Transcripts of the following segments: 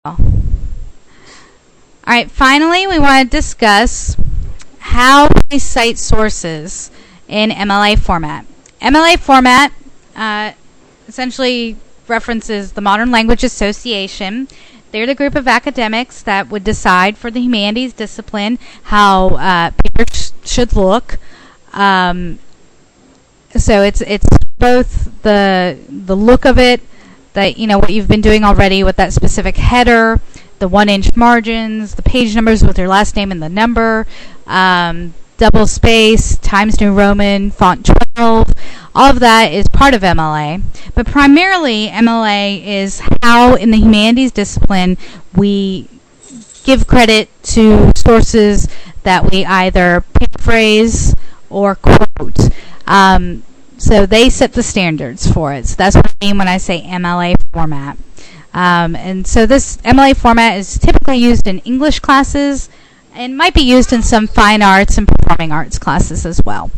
Alright, finally we want to discuss how we cite sources in MLA format. MLA format essentially references the Modern Language Association. They're the group of academics that would decide for the humanities discipline how papers should look. So it's both the look of it, that what you've been doing already with that specific header, the 1-inch margins, the page numbers with your last name and the number, double space, Times New Roman, font 12. All of that is part of MLA. But primarily, MLA is how in the humanities discipline we give credit to sources that we either paraphrase or quote. So they set the standards for it. So that's what I mean when I say MLA format. And so this MLA format is typically used in English classes and might be used in some fine arts and performing arts classes as well.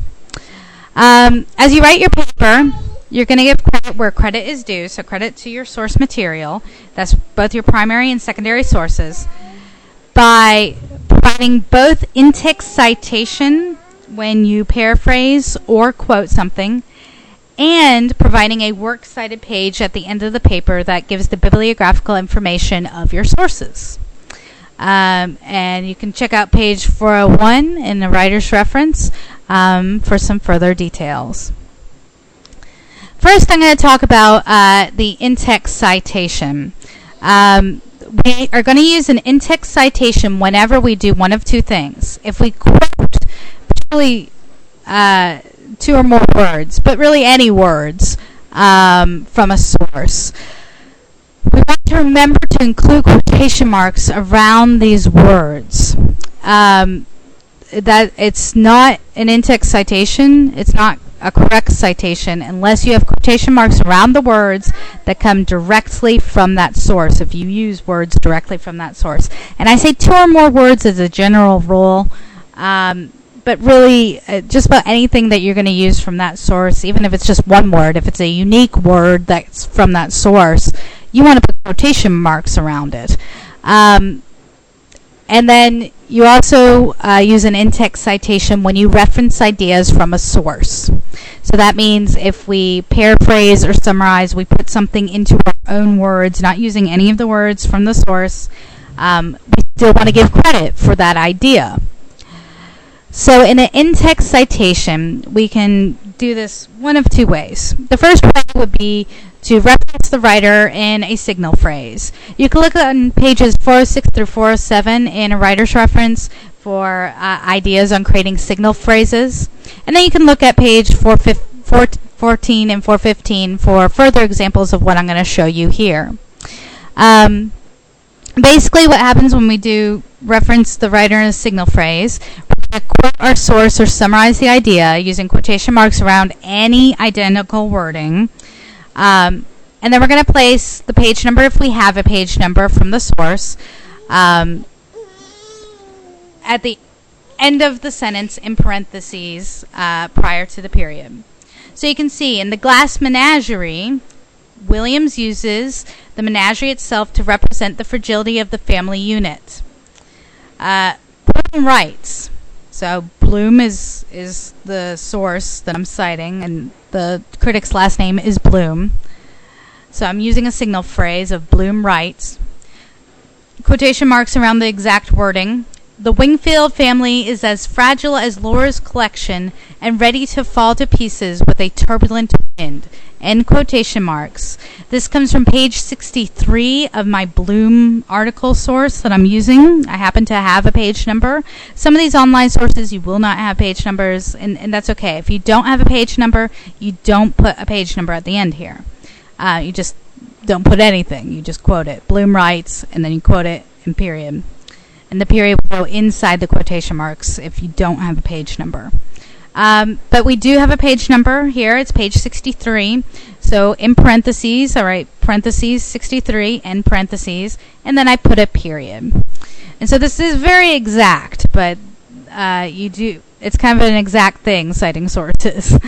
As you write your paper, you're going to give credit where credit is due, so credit to your source material. That's both your primary and secondary sources, by providing both in-text citation when you paraphrase or quote something, and providing a works cited page at the end of the paper that gives the bibliographical information of your sources. And you can check out page 401 in the writer's reference for some further details. First, I'm going to talk about the in-text citation. We are going to use an in-text citation whenever we do one of two things. If we quote, particularly 2 or more words, but really any words from a source, we want to remember to include quotation marks around these words. That it's not an in-text citation, it's not a correct citation unless you have quotation marks around the words that come directly from that source, if you use words directly from that source. And I say 2 or more words as a general rule, but really just about anything that you're going to use from that source, even if it's just one word, if it's a unique word that's from that source, you want to put quotation marks around it. And then you also use an in-text citation when you reference ideas from a source. So that means if we paraphrase or summarize, we put something into our own words, not using any of the words from the source, we still want to give credit for that idea. So in an in-text citation, we can do this one of 2 ways. The first way would be to reference the writer in a signal phrase. You can look on pages 406 through 407 in a writer's reference for ideas on creating signal phrases. And then you can look at page 414 and 415 for further examples of what I'm going to show you here. Basically, what happens when we do reference the writer in a signal phrase, we're going to quote our source or summarize the idea using quotation marks around any identical wording. And then we're going to place the page number, if we have a page number from the source, at the end of the sentence in parentheses prior to the period. So you can see in the Glass Menagerie, Williams uses the menagerie itself to represent the fragility of the family unit. Bloom writes. So Bloom is the source that I'm citing, and the critic's last name is Bloom. So I'm using a signal phrase of Bloom writes. Quotation marks around the exact wording. The Wingfield family is as fragile as Laura's collection and ready to fall to pieces with a turbulent wind. End quotation marks. This comes from page 63 of my Bloom article source that I'm using. I happen to have a page number. Some of these online sources you will not have page numbers, and that's okay. If you don't have a page number, you don't put a page number at the end here. You just don't put anything. You just quote it. Bloom writes, and then you quote it in period. And the period will go inside the quotation marks if you don't have a page number. But we do have a page number here. It's page 63. So in parentheses, all right, parentheses 63, end parentheses, and then I put a period. And so this is very exact, but it's kind of an exact thing, citing sources.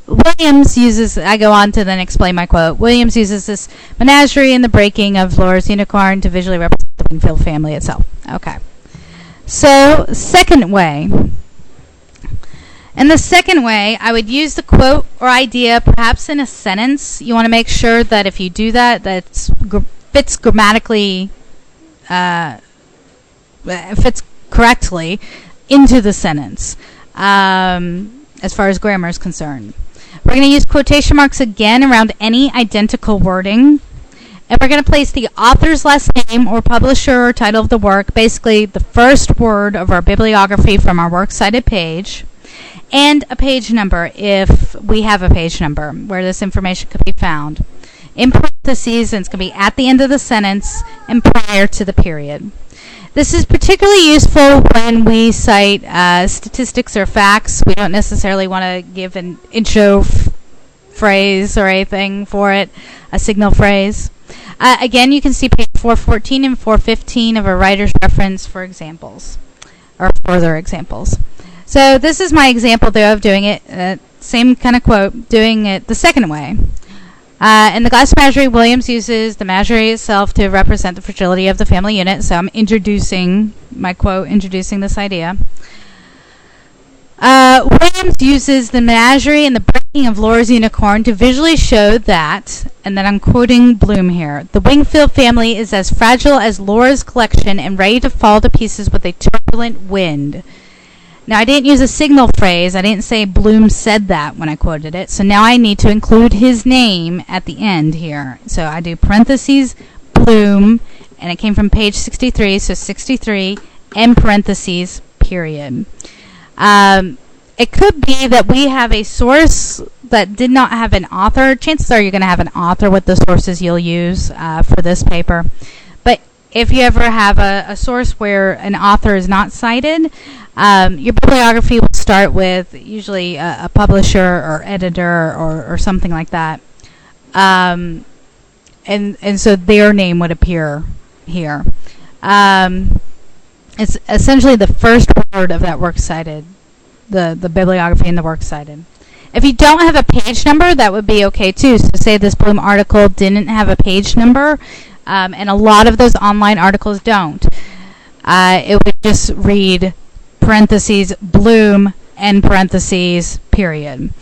Williams uses, I go on to then explain my quote. Williams uses this menagerie and the breaking of Laura's unicorn to visually represent the Wingfield family itself. Okay. So, second way. In the second way, I would use the quote or idea perhaps in a sentence. You want to make sure that if you do that, that fits grammatically, fits correctly into the sentence, as far as grammar is concerned. We're going to use quotation marks again around any identical wording. And we're going to place the author's last name or publisher or title of the work, basically the first word of our bibliography from our works cited page, and a page number if we have a page number where this information could be found. In parentheses, and it's going to be at the end of the sentence and prior to the period. This is particularly useful when we cite statistics or facts. We don't necessarily want to give an intro phrase or anything for it, a signal phrase. Again, you can see page 414 and 415 of a writer's reference for examples, or further examples. So this is my example, though, of doing it, same kind of quote, doing it the second way. In the glass menagerie, Williams uses the menagerie itself to represent the fragility of the family unit. So I'm introducing my quote, introducing this idea. Williams uses the menagerie and the breaking of Laura's unicorn to visually show that, and then I'm quoting Bloom here, the Wingfield family is as fragile as Laura's collection and ready to fall to pieces with a turbulent wind. Now, I didn't use a signal phrase. I didn't say Bloom said that when I quoted it. So now I need to include his name at the end here. So I do parentheses, Bloom, and it came from page 63, so 63, and parentheses, period. It could be that we have a source that did not have an author. Chances are you're going to have an author with the sources you'll use for this paper. But if you ever have a source where an author is not cited, your bibliography will start with usually a publisher or editor or something like that. And so their name would appear here. It's essentially the first word of that work cited, the bibliography and the work cited. If you don't have a page number, that would be okay too. So say this Bloom article didn't have a page number, and a lot of those online articles don't. It would just read parentheses, Bloom, and parentheses, period.